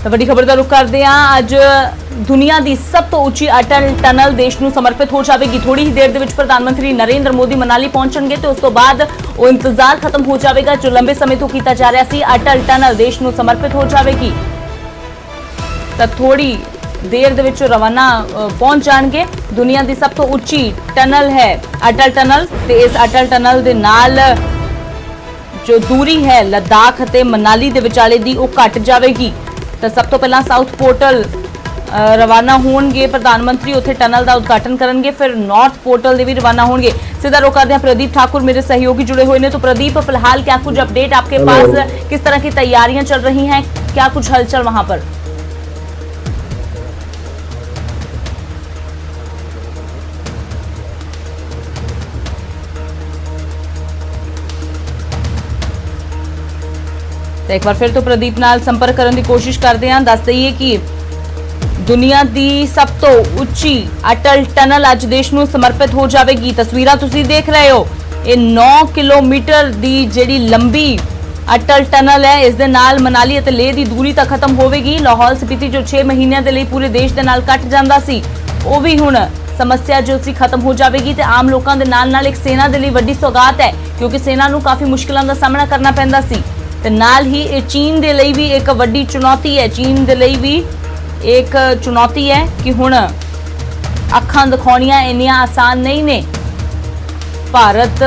ਤਾਂ ਵੱਡੀ ਖਬਰ ਦਾ ਰੁਖ ਕਰਦੇ ਹਾਂ। ਅੱਜ ਦੁਨੀਆ ਦੀ ਸਭ ਤੋਂ ਉੱਚੀ ਅਟਲ ਟਨਲ ਦੇਸ਼ ਨੂੰ ਸਮਰਪਿਤ ਹੋ ਜਾਵੇਗੀ। ਥੋੜੀ ਹੀ ਦੇਰ ਦੇ ਵਿੱਚ ਪ੍ਰਧਾਨ ਮੰਤਰੀ ਨਰਿੰਦਰ ਮੋਦੀ ਮਨਾਲੀ ਪਹੁੰਚਣਗੇ ਤੇ ਉਸ ਤੋਂ ਬਾਅਦ ਉਹ ਇੰਤਜ਼ਾਰ ਖਤਮ ਹੋ ਜਾਵੇਗਾ ਜੋ ਲੰਬੇ ਸਮੇਂ ਤੋਂ ਕੀਤਾ ਜਾ ਰਿਹਾ ਸੀ। ਅਟਲ ਟਨਲ ਦੇਸ਼ ਨੂੰ ਸਮਰਪਿਤ ਹੋ ਜਾਵੇਗੀ ਤਾਂ ਥੋੜੀ ਦੇਰ ਦੇ ਵਿੱਚ ਰਵਾਨਾ ਪਹੁੰਚ ਜਾਣਗੇ। ਦੁਨੀਆ ਦੀ ਸਭ ਤੋਂ ਉੱਚੀ ਟਨਲ ਹੈ ਅਟਲ ਟਨਲ ਤੇ ਇਸ ਅਟਲ ਟਨਲ ਦੇ ਨਾਲ ਜੋ ਦੂਰੀ ਹੈ ਲਦਾਖ ਅਤੇ ਮਨਾਲੀ ਦੇ ਵਿਚਾਲੇ ਦੀ ਉਹ ਘਟ ਜਾਵੇਗੀ। ਤਾਂ ਸਭ ਤੋਂ ਪਹਿਲਾਂ ਸਾਊਥ ਪੋਰਟਲ ਰਵਾਨਾ ਹੋਣਗੇ ਪ੍ਰਧਾਨ ਮੰਤਰੀ, ਉੱਥੇ ਟਨਲ ਦਾ ਉਦਘਾਟਨ ਕਰਨਗੇ। ਫਿਰ ਨਾਰਥ ਪੋਰਟਲ ਦੇ ਵੀ रवाना होंगे। सीधा रुख करते हैं प्रदीप ठाकुर मेरे सहयोगी जुड़े हुए हैं। तो प्रदीप, फिलहाल क्या कुछ अपडेट आपके पास, किस तरह की तैयारियां चल रही हैं, क्या कुछ हलचल वहां पर? तो एक बार फिर तो प्रदीप नाल संपर्क करने की कोशिश करते हैं। दस दईए कि दुनिया दी सब तो उच्ची अटल टनल अज देश नूं समर्पित हो जाएगी। तस्वीरां तुसीं देख रहे हो, ये 9 किलोमीटर दी जिहड़ी लंबी अटल टनल है, इस दे नाल मनाली अते लेह दी दूरी तां खत्म होवेगी। लाहौल स्पीति जो 6 महीनों के लिए पूरे देश दे नाल कट जांदा सी, वो भी हुण समस्या जो सी खत्म हो जाएगी। तो आम लोगों के नाल एक सेना के लिए वड्डी सौगात है, क्योंकि सेना नूं काफ़ी मुश्किलों का सामना करना पैंदा सी। ते नाल ही ये चीन दे लई भी एक वड्डी चुनौती है। चीन दे लई भी एक चुनौती है कि हुण अखां दिखाउणियां इन्नियां आसान नहीं ने। भारत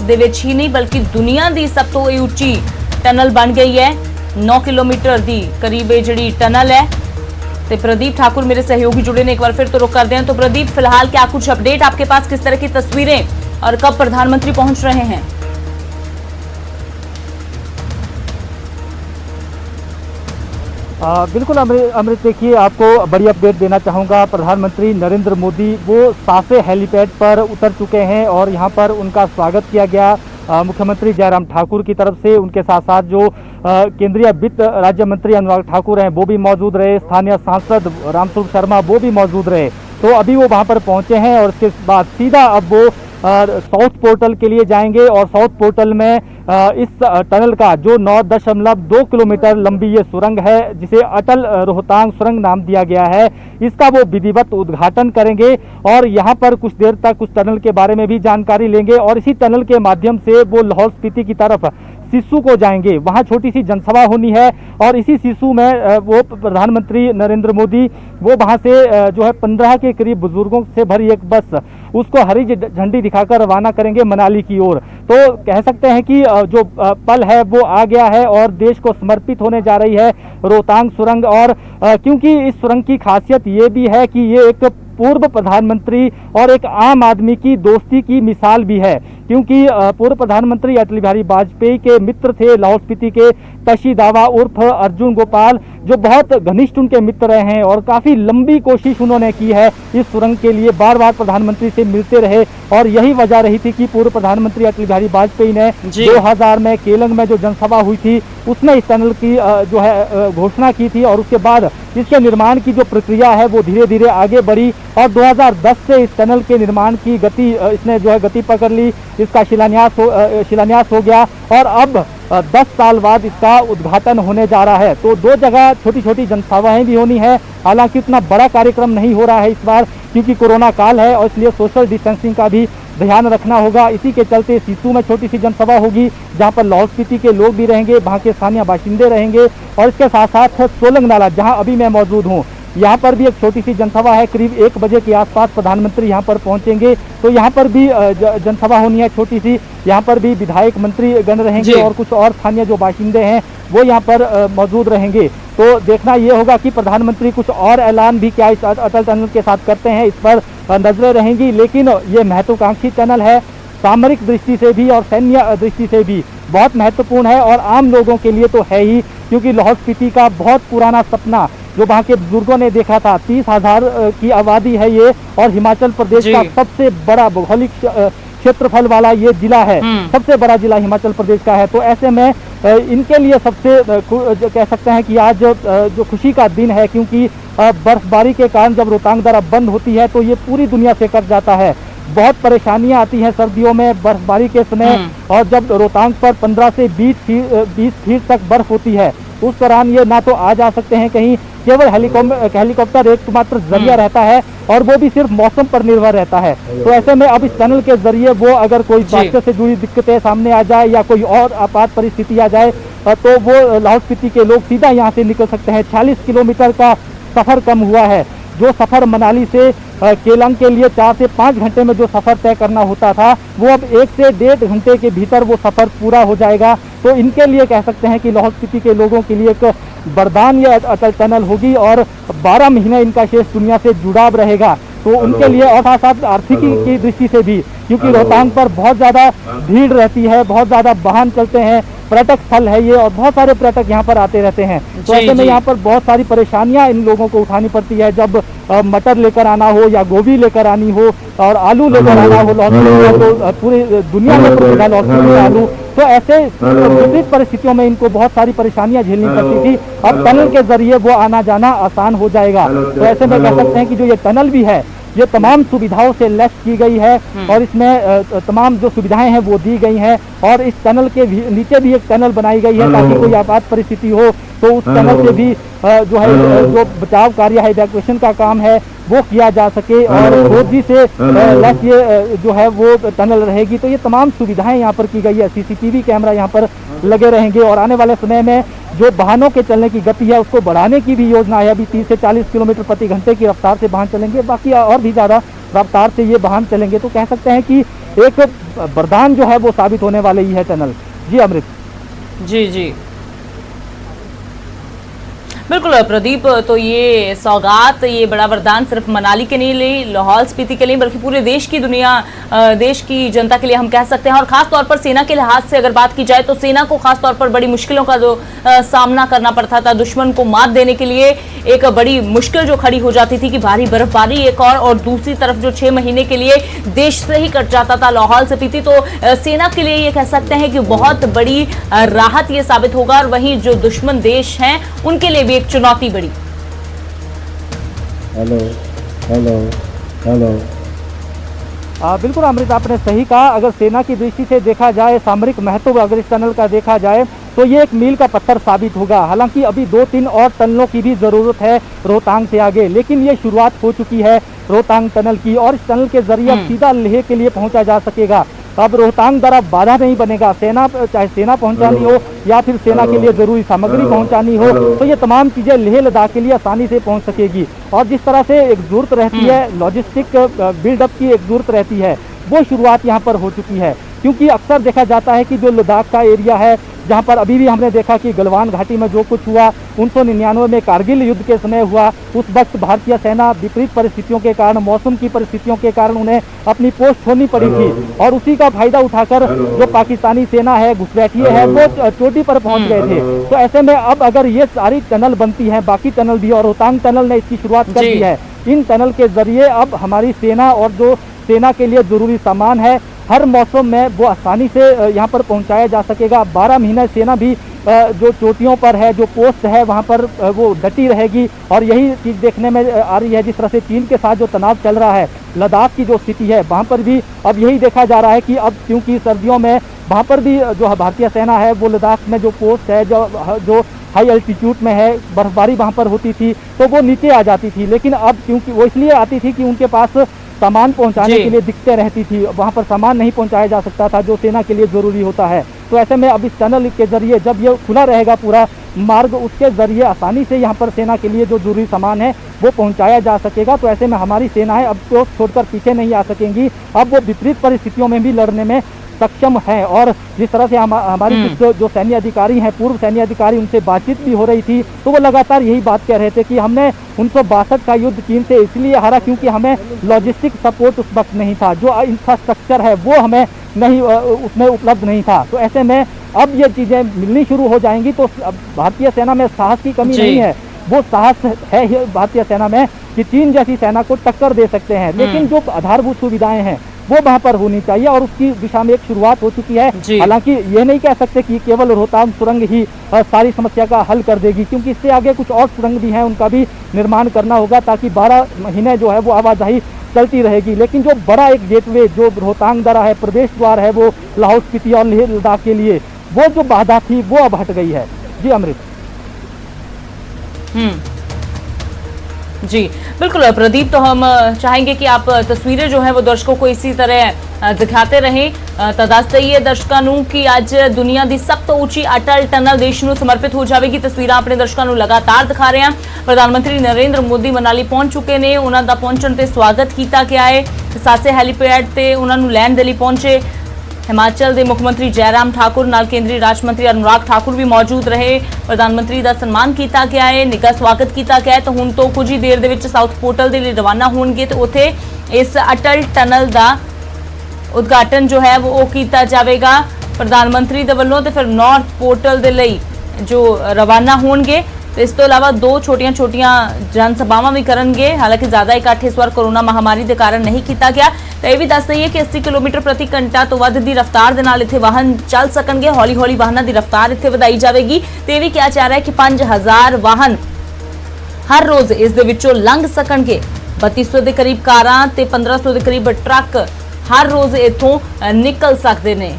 दे विच ही नहीं बल्कि दुनिया की सब तो उच्ची टनल बन गई है। 9 किलोमीटर की करीब जिहड़ी टनल है। तो प्रदीप ठाकुर मेरे सहयोगी जुड़े ने, एक बार फिर तो रुख करते हैं। तो प्रदीप, फिलहाल क्या कुछ अपडेट आपके पास, किस तरह की तस्वीरें और कब प्रधानमंत्री पहुंच रहे हैं? बिल्कुल अमृत, देखिए आपको बड़ी अपडेट देना चाहूँगा। प्रधानमंत्री नरेंद्र मोदी वो सासे हेलीपैड पर उतर चुके हैं और यहाँ पर उनका स्वागत किया गया मुख्यमंत्री जयराम ठाकुर की तरफ से। उनके साथ साथ जो केंद्रीय वित्त राज्य मंत्री अनुराग ठाकुर हैं वो भी मौजूद रहे, स्थानीय सांसद रामस्वरूप शर्मा वो भी मौजूद रहे। तो अभी वो वहाँ पर पहुँचे हैं और इसके बाद सीधा अब वो साउथ पोर्टल के लिए जाएंगे और साउथ पोर्टल में इस टनल का जो 9.2 किलोमीटर लंबी ये सुरंग है, जिसे अटल रोहतांग सुरंग नाम दिया गया है, इसका वो विधिवत उद्घाटन करेंगे और यहाँ पर कुछ देर तक उस टनल के बारे में भी जानकारी लेंगे। और इसी टनल के माध्यम से वो लाहौल स्पीति की तरफ सिस्सू को जाएंगे, वहाँ छोटी सी जनसभा होनी है। और इसी सिस्सू में वो प्रधानमंत्री नरेंद्र मोदी वो वहाँ से जो है 15 के करीब बुजुर्गों से भरी एक बस, उसको हरी झंडी दिखाकर रवाना करेंगे मनाली की ओर। तो कह सकते हैं कि जो पल है वो आ गया है और देश को समर्पित होने जा रही है रोहतांग सुरंग। और क्योंकि इस सुरंग की खासियत ये भी है कि ये एक पूर्व प्रधानमंत्री और एक आम आदमी की दोस्ती की मिसाल भी है, क्योंकि पूर्व प्रधानमंत्री अटल बिहारी वाजपेयी के मित्र थे लाहौल स्पीति के तशी दावा उर्फ अर्जुन गोपाल, जो बहुत घनिष्ठ उनके मित्र रहे हैं और काफ़ी लंबी कोशिश उन्होंने की है इस सुरंग के लिए। बार बार प्रधानमंत्री से मिलते रहे और यही वजह रही थी कि पूर्व प्रधानमंत्री अटल बिहारी वाजपेयी ने 2000 में केलंग में जो जनसभा हुई थी उसमें इस टनल की जो है घोषणा की थी। और उसके बाद इसके निर्माण की जो प्रक्रिया है वो धीरे धीरे आगे बढ़ी और 2010 से इस टनल के निर्माण की गति इसने जो है गति पकड़ ली। इसका शिलान्यास हो गया और अब 10 साल बाद इसका उद्घाटन होने जा रहा है। तो 2 जगह छोटी छोटी जनसभाएं भी होनी है। हालांकि इतना बड़ा कार्यक्रम नहीं हो रहा है इस बार, क्योंकि कोरोना काल है और इसलिए सोशल डिस्टेंसिंग का भी ध्यान रखना होगा। इसी के चलते सिस्सू में छोटी सी जनसभा होगी, जहां पर लाहौल स्पीति के लोग भी रहेंगे, वहां के स्थानीय बाशिंदे रहेंगे। और इसके साथ साथ सोलंग नाला, जहां अभी मैं मौजूद हूं, यहाँ पर भी एक छोटी सी जनसभा है। करीब 1 बजे के आसपास प्रधानमंत्री यहाँ पर पहुँचेंगे, तो यहाँ पर भी जनसभा होनी है छोटी सी। यहाँ पर भी विधायक मंत्री गण रहेंगे और कुछ और स्थानीय जो बाशिंदे हैं वो यहाँ पर मौजूद रहेंगे। तो देखना ये होगा कि प्रधानमंत्री कुछ और ऐलान भी क्या इस अटल टनल के साथ करते हैं, इस पर नजरें रहेंगी। लेकिन ये महत्वाकांक्षी टनल है, सामरिक दृष्टि से भी और सैन्य दृष्टि से भी बहुत महत्वपूर्ण है और आम लोगों के लिए तो है ही, क्योंकि लाहौल स्पीति का बहुत पुराना सपना जो वहाँ के बुजुर्गों ने देखा था। 30,000 की आबादी है ये और हिमाचल प्रदेश का सबसे बड़ा भौगोलिक क्षेत्रफल वाला ये जिला है, सबसे बड़ा जिला हिमाचल प्रदेश का है। तो ऐसे में इनके लिए सबसे कह सकते हैं कि आज जो खुशी का दिन है, क्योंकि बर्फबारी के कारण जब रोहतांग दर्रा बंद होती है तो ये पूरी दुनिया से कट जाता है। बहुत परेशानियां आती हैं सर्दियों में बर्फबारी के समय और जब रोहतांग पर 15 से 20 फीट तक बर्फ होती है उस दौरान ये ना तो आ जा सकते हैं कहीं, केवल हेलीकॉप्टर एकमात्र जरिया रहता है और वो भी सिर्फ मौसम पर निर्भर रहता है। तो ऐसे में अब इस टनल के जरिए वो अगर कोई बादशाह से जुड़ी दिक्कतें सामने आ जाए या कोई और आपात परिस्थिति आ जाए तो वो लाहौल स्पीति के लोग सीधा यहाँ से निकल सकते हैं। 40 किलोमीटर का सफर कम हुआ है। जो सफर मनाली से केलंग के लिए 4 से 5 घंटे में जो सफर तय करना होता था, वो अब 1 से 1.5 घंटे के भीतर वो सफर पूरा हो जाएगा। तो इनके लिए कह सकते हैं कि लाहौल स्पीति के लोगों के लिए एक वरदान ये अटल टनल होगी और 12 महीने इनका शेष दुनिया से जुड़ाव रहेगा। तो उनके लिए और साथ साथ आर्थिकी की दृष्टि से भी, क्योंकि रोहतांग पर बहुत ज़्यादा भीड़ रहती है, बहुत ज़्यादा वाहन चलते हैं, पर्यटक स्थल है ये और बहुत सारे पर्यटक यहाँ पर आते रहते हैं। तो ऐसे में यहाँ पर बहुत सारी परेशानियाँ इन लोगों को उठानी पड़ती है। जब मटर लेकर आना हो या गोभी लेकर आनी हो और आलू लेकर आना हो लाहौल, तो पूरी दुनिया में प्रसिद्ध लाहौल में आलू, तो ऐसे विपरीत परिस्थितियों में इनको बहुत सारी परेशानियां झेलनी पड़ती थी। अब टनल के जरिए वो आना जाना आसान हो जाएगा। तो ऐसे में कह सकते हैं कि जो ये टनल भी है ये तमाम सुविधाओं से लैस की गई है और इसमें तमाम जो सुविधाएं हैं वो दी गई हैं और इस टनल के नीचे भी एक टनल बनाई गई है ताकि कोई आपात परिस्थिति हो तो उस टनल से भी जो है जो बचाव कार्य है, इवैक्यूएशन का काम है वो किया जा सके और 4G से लैस ये जो है वो टनल रहेगी। तो ये तमाम सुविधाएं यहाँ पर की गई है। CCTV कैमरा यहाँ पर लगे रहेंगे और आने वाले समय में जो वाहनों के चलने की गति है उसको बढ़ाने की भी योजना है। अभी 30 से 40 किलोमीटर प्रति घंटे की रफ्तार से वाहन चलेंगे, बाकी और भी ज़्यादा रफ्तार से ये वाहन चलेंगे। तो कह सकते हैं कि एक वरदान जो है वो साबित होने वाले ही है टनल। जी अमृत। जी जी बिल्कुल प्रदीप, तो ये सौगात, ये बड़ा वरदान सिर्फ मनाली के नहीं, लाहौल स्पीति के लिए, बल्कि पूरे देश की देश की जनता के लिए हम कह सकते हैं। और खास तौर पर सेना के लिहाज से अगर बात की जाए तो सेना को खास तौर पर बड़ी मुश्किलों का जो सामना करना पड़ता था, दुश्मन को मात देने के लिए एक बड़ी मुश्किल जो खड़ी हो जाती थी कि भारी बर्फबारी एक और दूसरी तरफ जो 6 महीने के लिए देश से ही कट जाता था लाहौल स्पीति। तो सेना के लिए ये कह सकते हैं कि बहुत बड़ी राहत ये साबित होगा और वहीं जो दुश्मन देश हैं उनके लिए भी एक चुनौती बड़ी। Hello hello hello. बिल्कुल अमृत, आपने सही कहा। अगर सेना की दृष्टि से देखा जाए, सामरिक महत्व अगर इस टनल का देखा जाए तो ये एक मील का पत्थर साबित होगा। हालांकि अभी 2-3 और टनलों की भी ज़रूरत है रोहतांग से आगे, लेकिन ये शुरुआत हो चुकी है रोहतांग टनल की और इस टनल के जरिए अब सीधा लेह के लिए पहुंचा जा सकेगा। अब रोहतांग द्वारा बाधा नहीं बनेगा। चाहे सेना पहुंचानी हो या फिर सेना के लिए जरूरी सामग्री पहुंचानी हो तो ये तमाम चीज़ें लेह लद्दाख के लिए आसानी से पहुंच सकेगी। और जिस तरह से एक जरूरत रहती है, लॉजिस्टिक बिल्डअप की एक जरूरत रहती है, वो शुरुआत यहाँ पर हो चुकी है। क्योंकि अक्सर देखा जाता है कि जो लद्दाख का एरिया है, जहाँ पर अभी भी हमने देखा कि गलवान घाटी में जो कुछ हुआ 1999 में कारगिल युद्ध के समय हुआ, उस वक्त भारतीय सेना विपरीत परिस्थितियों के कारण, मौसम की परिस्थितियों के कारण उन्हें अपनी पोस्ट छोड़नी पड़ी थी और उसी का फायदा उठाकर जो पाकिस्तानी सेना है, घुसपैठिए है, वो चोटी पर पहुंच गए थे। तो ऐसे में अब अगर ये सारी टनल बनती है, बाकी टनल भी, और रोहतांग टनल ने इसकी शुरुआत कर दी है, इन टनल के जरिए अब हमारी सेना और जो सेना के लिए जरूरी सामान है हर मौसम में वो आसानी से यहाँ पर पहुँचाया जा सकेगा। 12 महीने सेना भी जो चोटियों पर है, जो पोस्ट है वहाँ पर वो डटी रहेगी। और यही चीज़ देखने में आ रही है, जिस तरह से चीन के साथ जो तनाव चल रहा है, लद्दाख की जो स्थिति है वहाँ पर भी अब यही देखा जा रहा है कि अब क्योंकि सर्दियों में वहाँ पर भी जो भारतीय सेना है वो लद्दाख में जो पोस्ट है, जो हाई एल्टीट्यूड में है, बर्फबारी वहाँ पर होती थी तो वो नीचे आ जाती थी। लेकिन अब क्योंकि वो इसलिए आती थी कि उनके पास सामान पहुंचाने के लिए दिक्कतें रहती थी, वहाँ पर सामान नहीं पहुंचाया जा सकता था जो सेना के लिए ज़रूरी होता है। तो ऐसे में अब इस टनल के जरिए जब ये खुला रहेगा पूरा मार्ग, उसके जरिए आसानी से यहाँ पर सेना के लिए जो जरूरी सामान है वो पहुँचाया जा सकेगा। तो ऐसे में हमारी सेनाएँ अब तो छोड़कर पीछे नहीं आ सकेंगी, अब वो विपरीत परिस्थितियों में भी लड़ने में सक्षम है। और जिस तरह से हमारी कुछ जो सैन्य अधिकारी हैं, पूर्व सैन्य अधिकारी, उनसे बातचीत भी हो रही थी तो वो लगातार यही बात कह रहे थे कि हमने 1962 का युद्ध चीन से इसलिए हारा क्योंकि हमें लॉजिस्टिक सपोर्ट उस वक्त नहीं था, जो इंफ्रास्ट्रक्चर है वो हमें नहीं उसमें उपलब्ध नहीं था। तो ऐसे में अब ये चीज़ें मिलनी शुरू हो जाएंगी तो भारतीय सेना में साहस की कमी नहीं है, वो साहस है भारतीय सेना में कि चीन जैसी सेना को टक्कर दे सकते हैं। लेकिन जो आधारभूत सुविधाएं हैं वो वहाँ पर होनी चाहिए और उसकी दिशा में एक शुरुआत हो चुकी है। हालांकि ये नहीं कह सकते कि केवल रोहतांग सुरंग ही सारी समस्या का हल कर देगी, क्योंकि इससे आगे कुछ और सुरंग भी हैं, उनका भी निर्माण करना होगा ताकि 12 महीने जो है वो आवाजाही चलती रहेगी। लेकिन जो बड़ा एक गेटवे जो रोहतांग दर्रा है, प्रवेश द्वार है, वो लाहौल स्पीति और लेह लद्दाख के लिए वो जो बाधा थी वो अब हट गई है। जी अमृत। जी बिल्कुल प्रदीप, तो हम चाहेंगे कि आप तस्वीरें जो है वो दर्शकों को इसी तरह दिखाते रहें। ਤਾਂ ਦੱਸ ਦਈਏ ਦਰਸ਼ਕਾਂ ਨੂੰ ਕਿ ਅੱਜ ਦੁਨੀਆ ਦੀ ਸਭ ਤੋਂ ਉੱਚੀ ਅਟਲ ਟਨਲ ਦੇਸ਼ ਨੂੰ ਸਮਰਪਿਤ ਹੋ ਜਾਵੇਗੀ। ਤਸਵੀਰਾਂ ਆਪਣੇ ਦਰਸ਼ਕਾਂ ਨੂੰ ਲਗਾਤਾਰ ਦਿਖਾ ਰਹੇ ਹਾਂ। ਪ੍ਰਧਾਨ ਮੰਤਰੀ ਨਰਿੰਦਰ ਮੋਦੀ ਮਨਾਲੀ ਪਹੁੰਚ ਚੁੱਕੇ ਨੇ। ਉਹਨਾਂ ਦਾ ਪਹੁੰਚਣ ਤੇ ਸਵਾਗਤ ਕੀਤਾ ਗਿਆ ਹੈ। ਸਾਸੇ ਹੈਲੀਪੈਡ ਤੇ ਉਹਨਾਂ ਨੂੰ ਲੈਣ ਦੇ ਲਈ ਪਹੁੰਚੇ हिमाचल के मुख्यमंत्री जयराम ठाकुर नाल केंद्रीय राज मंत्री अनुराग ठाकुर भी मौजूद रहे। प्रधानमंत्री का सन्मान किया गया है, निघा स्वागत किया गया है। तो हुण तो कुछ ही देर दे विच साउथ पोर्टल के लिए रवाना होणगे तो उत्थे इस अटल टनल का उद्घाटन जो है वो किया जाएगा प्रधानमंत्री दे वल्लों। ते फिर नॉर्थ पोर्टल के लिए जो रवाना होणगे। तो इस तो इलावा दो छोटियां छोटियां जनसभावां भी करनगे। हालांकि ज्यादा इकट्ठ इस बार कोरोना महामारी के कारण नहीं किया गया। तो यह भी दस दईए कि 80 किलोमीटर प्रति घंटा तो वध दी रफ्तार दे नाल इत्थे वाहन चल सकणगे। हौली हौली वाहनों की रफ्तार इत्थे वधाई जाएगी। तो यह भी कहा जा रहा है कि 5000 वाहन हर रोज इस दे विचों लंघ सकणगे। 3200 के करीब कारां ते 1500 के करीब ट्रक हर रोज इत्थों निकल सकते हैं।